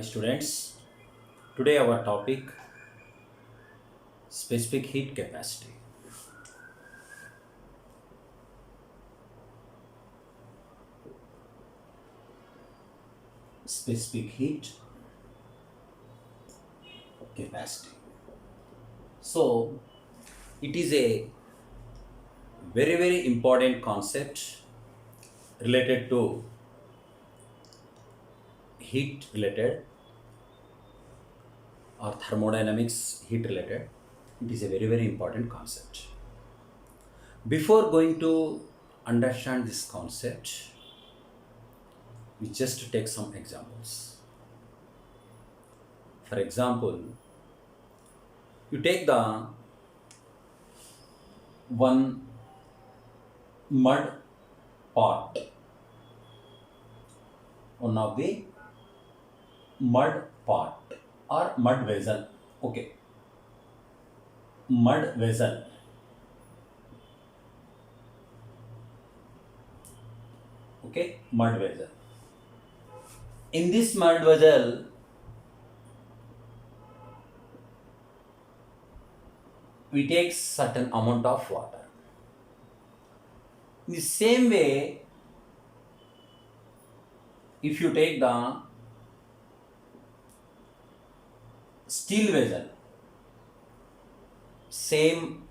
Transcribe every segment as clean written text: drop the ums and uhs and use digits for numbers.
Hi students, today our topic specific heat capacity. Specific heat capacity. So it is a very important concept related to heat related or thermodynamics heat related. It is a very important concept. Before going to understand this concept, we just take some examples. For example, you take the one mud pot, one of the mud pot or mud vessel. Okay, mud vessel. Okay, mud vessel. In this mud vessel, we take certain amount of water. In the same way, if you take the steel vessel, same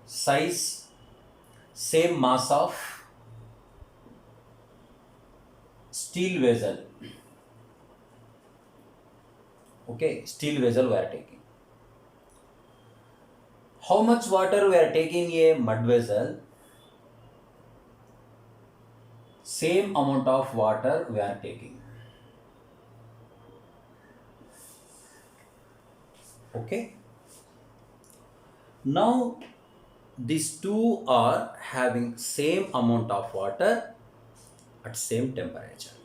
size, same mass of steel vessel. Okay, steel vessel we are taking. How much water we are taking a mud vessel? Same amount of water we are taking. Okay. Now these two are having same amount of water at same temperature.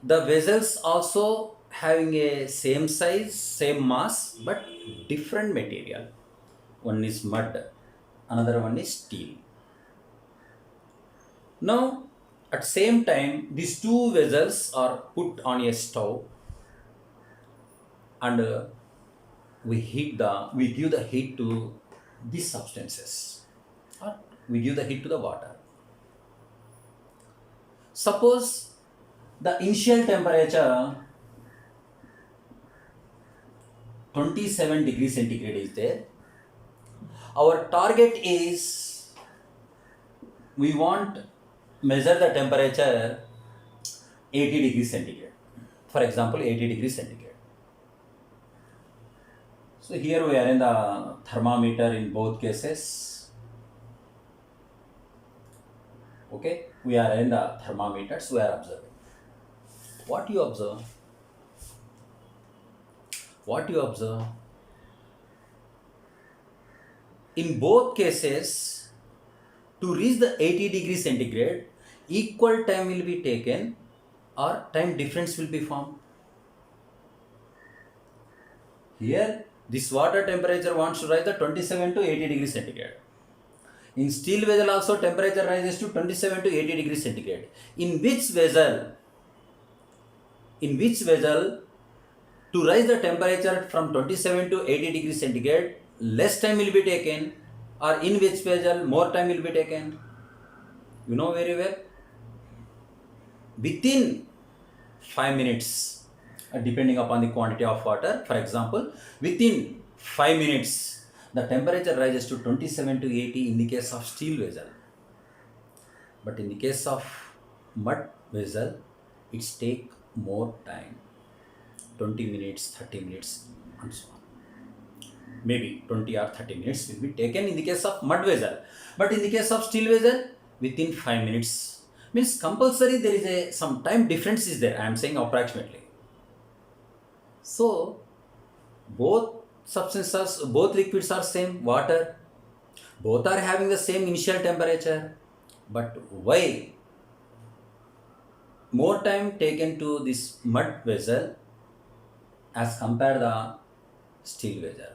The vessels also having a same size, same mass, but different material. One is mud, another one is steel. Now, at same time, these two vessels are put on a stove, and we give the heat to these substances, or we give the heat to the water. Suppose the initial temperature 27 degrees centigrade is there. Our target is we want measure the temperature 80 degrees centigrade. For example, 80 degrees centigrade. So here we are in the thermometer in both cases. Okay, we are in the thermometers, we are observing. What you observe? What you observe? In both cases, to reach the 80 degrees centigrade, equal time will be taken or time difference will be formed. Here, this water temperature wants to rise the 27 to 80 degrees centigrade. In steel vessel also temperature rises to 27 to 80 degrees centigrade. In which vessel to rise the temperature from 27 to 80 degrees centigrade, less time will be taken, or in which vessel more time will be taken? You know very well. Within 5 minutes, depending upon the quantity of water, for example, within 5 minutes, the temperature rises to 27 to 80 in the case of steel vessel. But in the case of mud vessel, it's take more time, 20 minutes, 30 minutes, and so on. Maybe 20 or 30 minutes will be taken in the case of mud vessel. But in the case of steel vessel, within 5 minutes. Means compulsory there is some time difference is there. I am saying approximately. So both substances, both liquids are same, water. Both are having the same initial temperature. But why more time taken to this mud vessel as compared the steel vessel?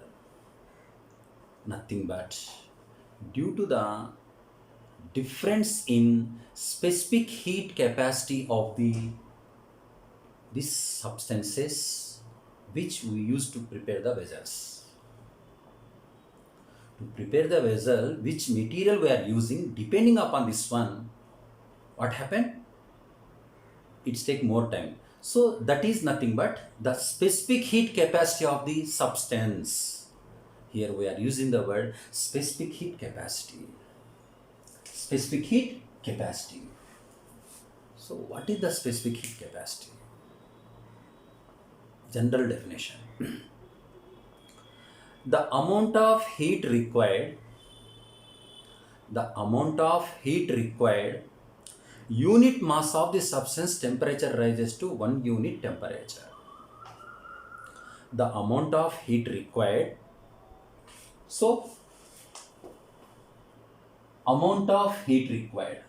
Nothing but due to the difference in specific heat capacity of these substances which we use to prepare the vessels. To prepare the vessel, which material we are using, depending upon this one, what happened? It's take more time. So that is nothing but the specific heat capacity of the substance. Here we are using the word specific heat capacity. Specific heat capacity. So what is the specific heat capacity? General definition. The amount of heat required, unit mass of the substance temperature rises to 1 unit temperature. The amount of heat required. So, amount of heat required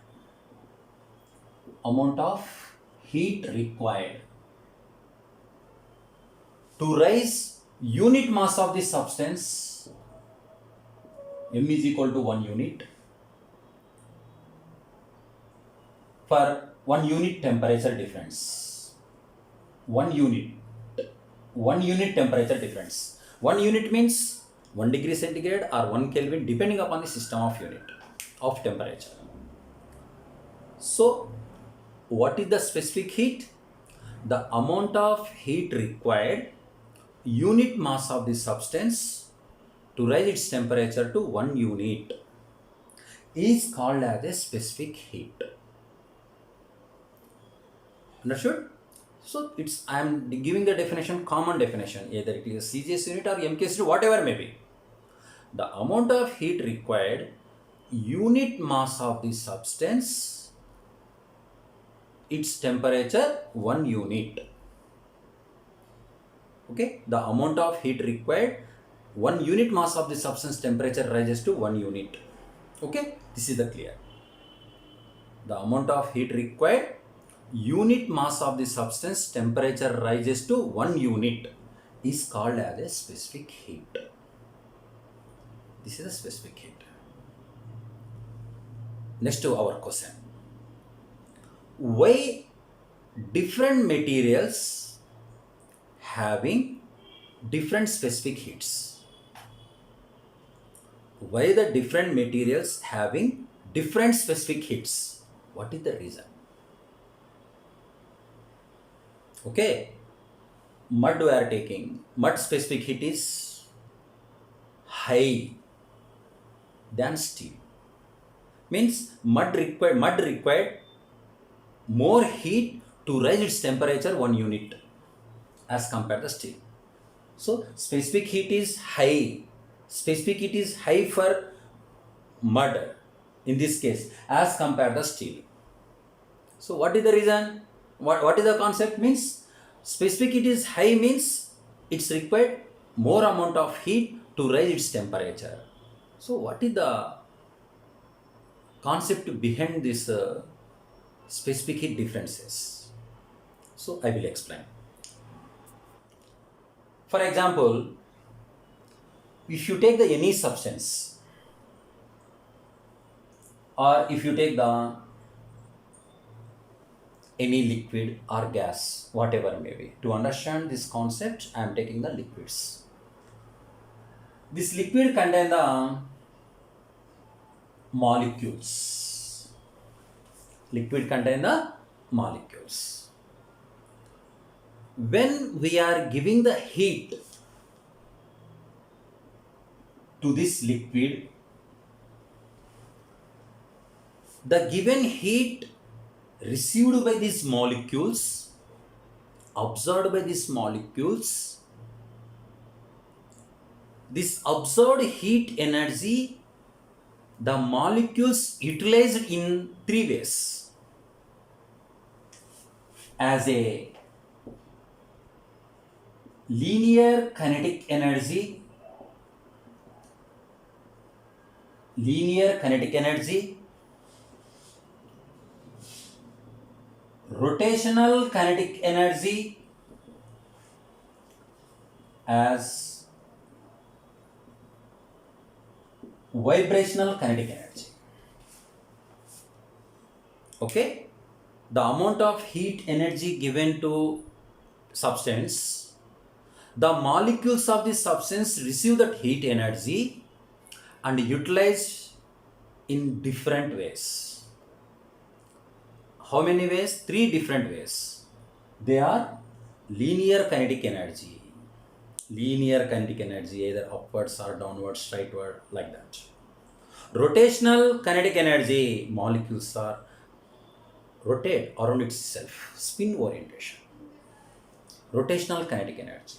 to rise unit mass of the substance, m is equal to 1 unit, for 1 unit temperature difference. 1 unit temperature difference. 1 unit means 1 degree centigrade or 1 Kelvin, depending upon the system of unit of temperature. So, what is the specific heat? The amount of heat required, unit mass of the substance to raise its temperature to 1 unit is called as a specific heat. Understood? So I am giving the definition, common definition, either it is a CGS unit or MKS unit, whatever may be. The amount of heat required, unit mass of the substance, its temperature 1 unit. Okay, the amount of heat required, 1 unit mass of the substance temperature rises to 1 unit. Okay, this is the clear. The amount of heat required, unit mass of the substance temperature rises to 1 unit is called as a specific heat. This is a specific heat. Next to our question. Why different materials having different specific heats? Why the different materials having different specific heats? What is the reason? Okay, mud we are taking. Mud specific heat is high than steel. Means mud required more heat to raise its temperature 1 unit as compared to steel. So specific heat is high. Specific heat is high for mud in this case as compared to steel. So what is the reason? What is the concept? Means specific heat is high means it's required more amount of heat to raise its temperature. So what is the concept behind this specific heat differences? So I will explain. For example, if you take any substance, or if you take any liquid or gas, whatever may be. To understand this concept, I am taking the liquids. This liquid contains the molecules. Liquid contains the molecules. When we are giving the heat to this liquid, the given heat received by these molecules, absorbed by these molecules, this absorbed heat energy, the molecules utilized in 3 ways. As a linear kinetic energy, rotational kinetic energy, as vibrational kinetic energy. Okay, the amount of heat energy given to substance, the molecules of the substance receive that heat energy and utilize in different ways. How many ways? Three different ways. They are linear kinetic energy. Linear kinetic energy, either upwards or downwards, straightward, like that. Rotational kinetic energy, molecules are rotate around itself, spin orientation. Rotational kinetic energy,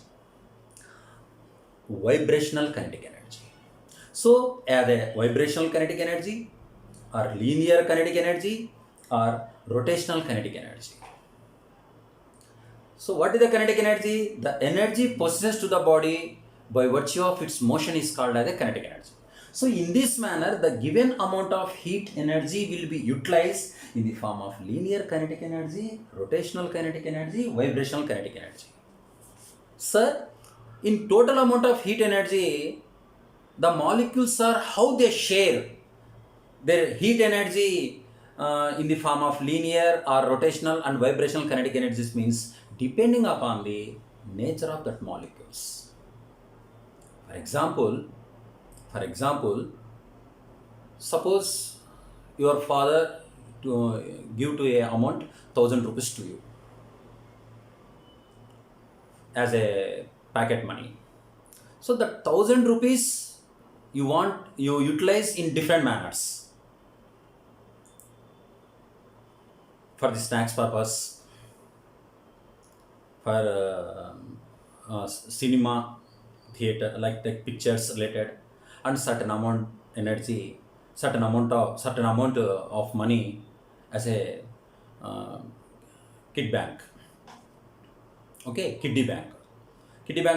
vibrational kinetic energy. So, either vibrational kinetic energy, or linear kinetic energy, or rotational kinetic energy. So, what is the kinetic energy? The energy possessed to the body by virtue of its motion is called as a kinetic energy. So, in this manner, the given amount of heat energy will be utilized in the form of linear kinetic energy, rotational kinetic energy, vibrational kinetic energy. Sir, in total amount of heat energy, the molecules are how they share their heat energy in the form of linear or rotational and vibrational kinetic energies means depending upon the nature of that molecules. For example, suppose your father to give to a amount 1,000 rupees to you as a packet money. So the 1,000 rupees you utilize in different manners for the snacks purpose, for cinema theater, like the pictures related, and certain amount of money as a uh, kid bank. Okay, kiddie bank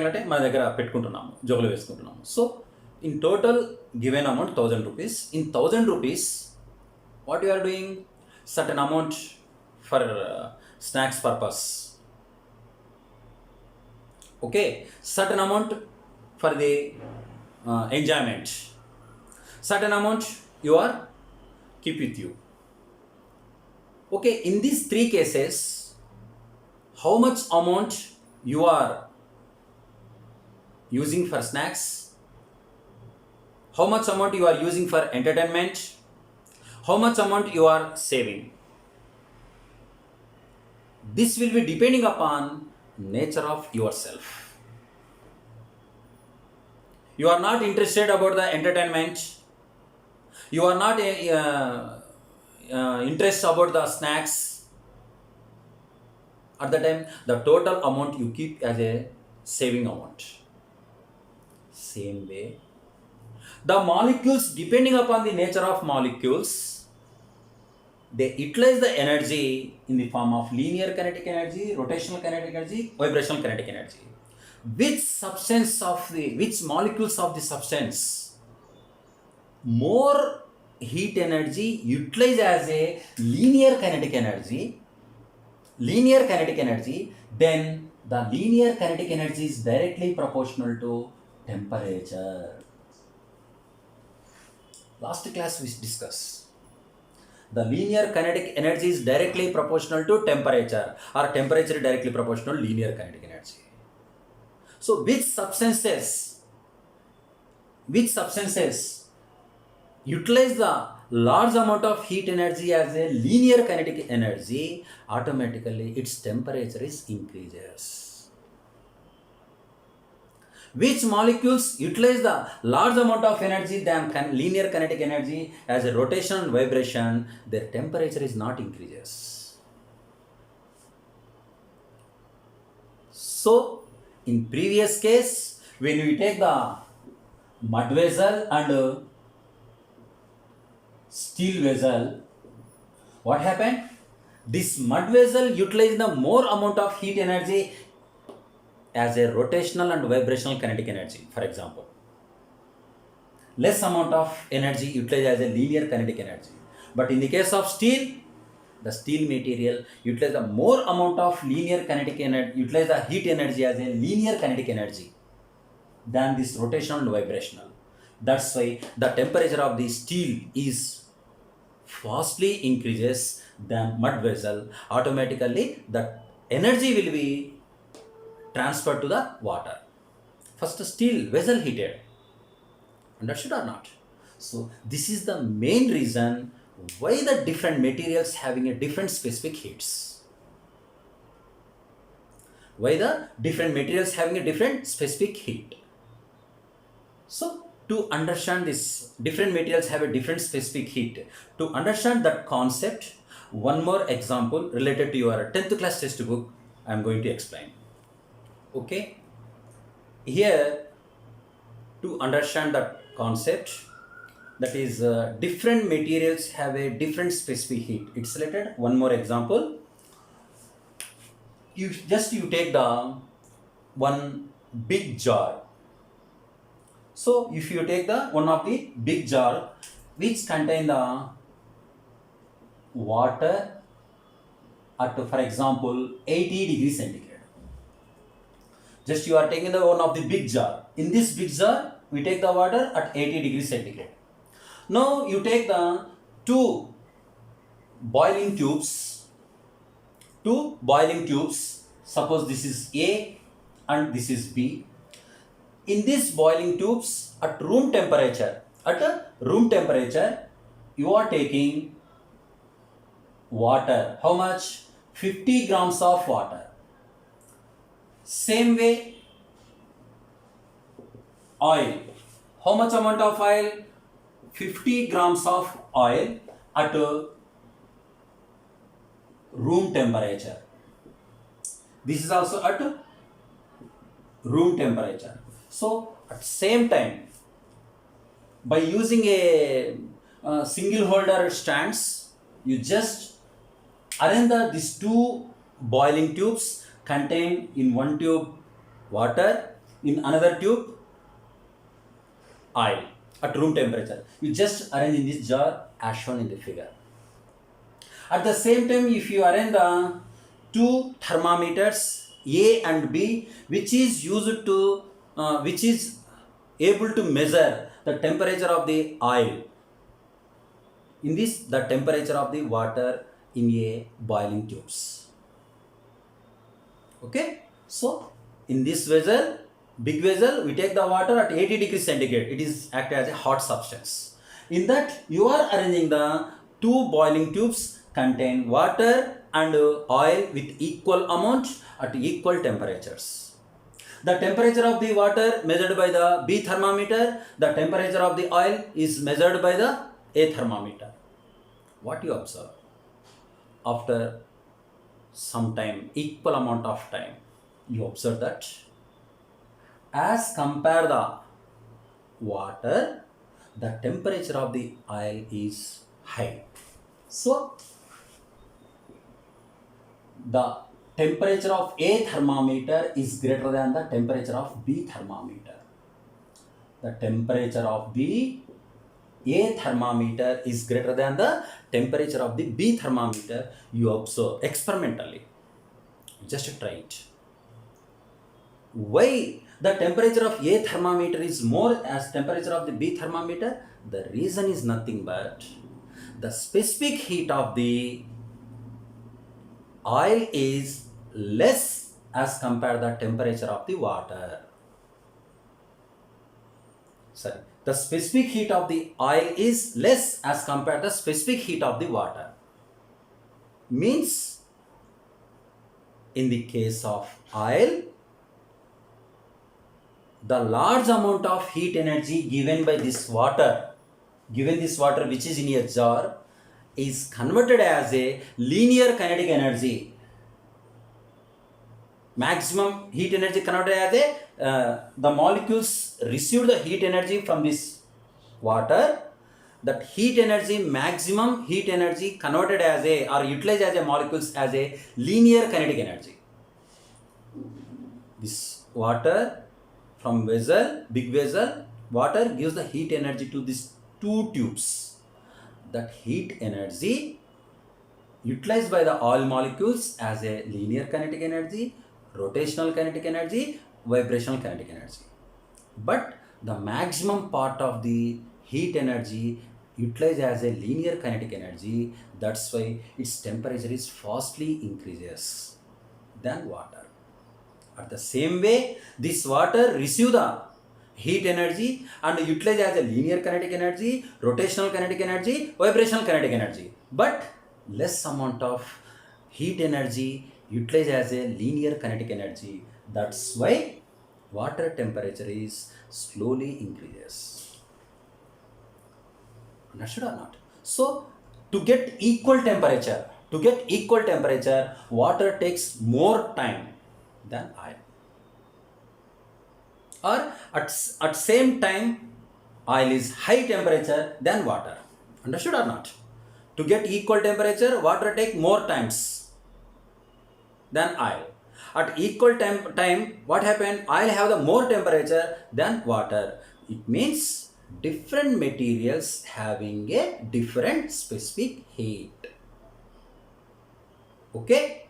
అంటే మన దగ్గర పెట్టుకుంటున్నాము, జోగులో వేసుకుంటున్నాము. So in total given amount 1,000 rupees. In 1,000 rupees what you are doing certain amount for snacks purpose. Okay, certain amount for the enjoyment, certain amount you are keep with you. Okay, in these three cases how much amount you are using for snacks, how much amount you are using for entertainment, how much amount you are saving. This will be depending upon nature of yourself. You are not interested about the entertainment, you are not interested about the snacks. At the time, the total amount you keep as a saving amount. Same way, the molecules, depending upon the nature of molecules, they utilize the energy in the form of linear kinetic energy, rotational kinetic energy, vibrational kinetic energy. Which molecules of the substance more heat energy utilized as a linear kinetic energy, then the linear kinetic energy is directly proportional to temperature. Last class we discussed the linear kinetic energy is directly proportional to temperature, or temperature is directly proportional to linear kinetic energy. So which substances utilize the large amount of heat energy as a linear kinetic energy, automatically its temperature is increases. Which molecules utilize the large amount of energy than linear kinetic energy as a rotation and vibration, their temperature is not increases. So in previous case, when we take the mud vessel and steel vessel, what happened? This mud vessel utilized the more amount of heat energy as a rotational and vibrational kinetic energy, for example. Less amount of energy utilized as a linear kinetic energy. But in the case of steel, the steel material utilized the more amount of linear kinetic energy, utilized the heat energy as a linear kinetic energy than this rotational and vibrational. That's why the temperature of the steel is vastly increases than mud vessel, automatically the energy will be transferred to the water. First steel vessel heated. Understood or not? So this is the main reason why the different materials having a different specific heats. Why the different materials having a different specific heat. So to understand this, different materials have a different specific heat. To understand that concept, one more example related to your 10th class textbook, I am going to explain. Okay. Here, to understand that concept, that is different materials have a different specific heat. It's related. One more example. You take the one big jar. So if you take the one of the big jar which contain the water at, for example, 80 degrees centigrade. Just you are taking the one of the big jar. In this big jar, we take the water at 80 degrees centigrade. Now you take the two boiling tubes. Suppose this is A and this is B. In these boiling tubes at room temperature, you are taking water. How much? 50 grams of water. Same way, oil. How much amount of oil? 50 grams of oil at room temperature. This is also at room temperature. So at same time, by using a single holder stands, you just arrange these two boiling tubes, contain in one tube water, in another tube oil at room temperature. You just arrange in this jar as shown in the figure. At the same time, if you arrange the two thermometers A and B, which is used to which is able to measure the temperature of the oil. In this, the temperature of the water in a boiling tubes. Okay. So in this vessel, big vessel, we take the water at 80 degrees centigrade. It is act as a hot substance. In that, you are arranging the two boiling tubes contain water and oil with equal amount at equal temperatures. The temperature of the water measured by the B thermometer, the temperature of the oil is measured by the A thermometer. What you observe? After some time, equal amount of time, you observe that as compare the water, the temperature of the oil is high. So the temperature of A thermometer is greater than the temperature of B thermometer. The temperature of the A thermometer is greater than the temperature of the B thermometer. You observe experimentally. Just try it. Why the temperature of A thermometer is more as temperature of the B thermometer? The reason is nothing but the specific heat of the oil is less as compared the temperature of the water. Sorry, the specific heat of the oil is less as compared the specific heat of the water. Means in the case of oil, the large amount of heat energy given by this water, which is in a jar, is converted as a linear kinetic energy. Maximum heat energy converted as the molecules receive the heat energy from this water. That heat energy, maximum heat energy converted as or utilized as molecules as a linear kinetic energy. This water from vessel, big vessel, water gives the heat energy to these two tubes. That heat energy utilized by the oil molecules as a linear kinetic energy, rotational kinetic energy, vibrational kinetic energy. But the maximum part of the heat energy utilized as a linear kinetic energy. That's why its temperature is vastly increases than water. At the same way, this water receive the heat energy and utilize as a linear kinetic energy, rotational kinetic energy, vibrational kinetic energy, but less amount of heat energy utilized as a linear kinetic energy. That's why water temperature is slowly increases. Understood or not? So to get equal temperature, water takes more time than oil. Or at same time, oil is high temperature than water. Understood or not? To get equal temperature, water take more times than oil. At equal time, what happened? Oil have the more temperature than water. It means different materials having a different specific heat. Okay,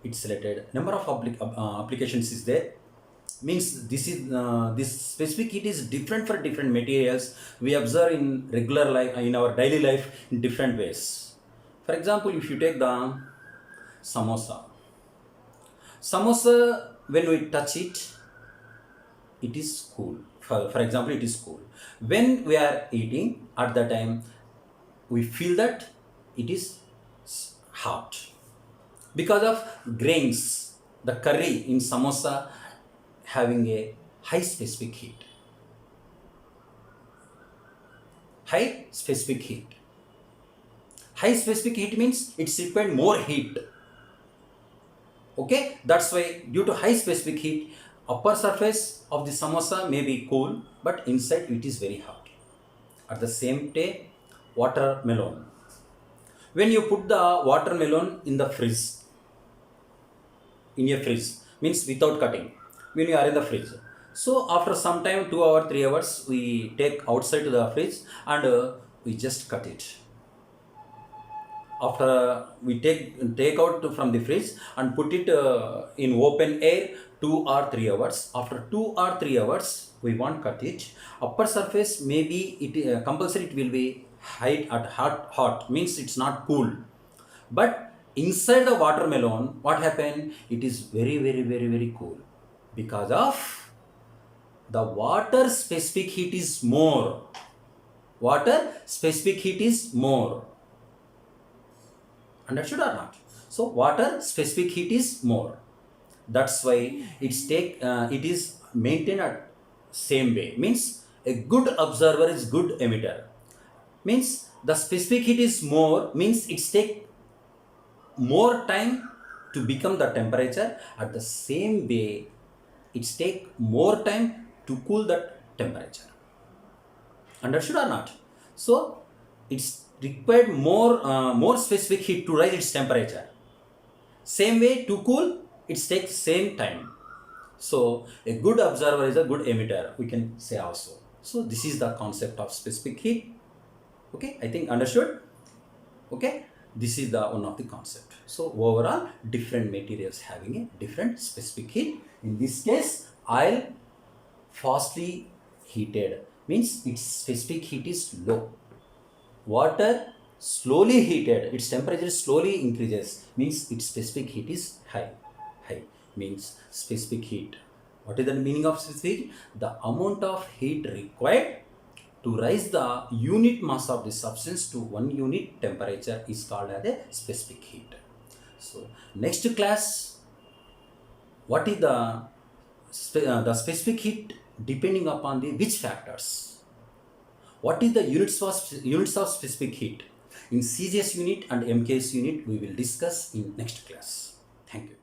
it's related. Number of applications is there. Means this specific heat is different for different materials. We observe in regular life, in our daily life, in different ways. For example, if you take the samosa, when we touch it, it is cool. For example, it is cool. When we are eating, at the time we feel that it is hot because of grains. The curry in samosa having a high specific heat. High specific heat. High specific heat means it's required more heat. Okay, that's why due to high specific heat, upper surface of the samosa may be cool, but inside it is very hot. At the same day, watermelon. When you put the watermelon in the fridge, in a fridge, means without cutting, when you are in the fridge, so after some time, 2 hours 3 hours, we take outside to the fridge and we just cut it. After we take out from the fridge and put it in open air 2 or 3 hours. After 2 or 3 hours, we want cut it. Upper surface maybe it compulsory it will be hot means it's not cool, but inside the watermelon, what happened? It is very very very very cool because of the water specific heat is more. Water specific heat is more. Understood or not? So water specific heat is more. That's why it is maintained at same way. Means a good observer is good emitter. Means the specific heat is more, means it's take more time to become the temperature. At the same way, it's take more time to cool that temperature. Understood or not? So it's required more specific heat to rise its temperature. Same way to cool, it takes same time. So a good observer is a good emitter, we can say also. So this is the concept of specific heat. Okay, I think understood. Okay, this is the one of the concept. So overall, different materials having a different specific heat. In this case, oil fastly heated means its specific heat is low. Water slowly heated, its temperature slowly increases, means its specific heat is high. High means specific heat. What is the meaning of specific heat? The amount of heat required to raise the unit mass of the substance to 1 unit temperature is called as a specific heat. So next class, what is the specific heat depending upon the which factors? What is the units of specific heat? In CGS unit and MKS unit, we will discuss in next class. Thank you.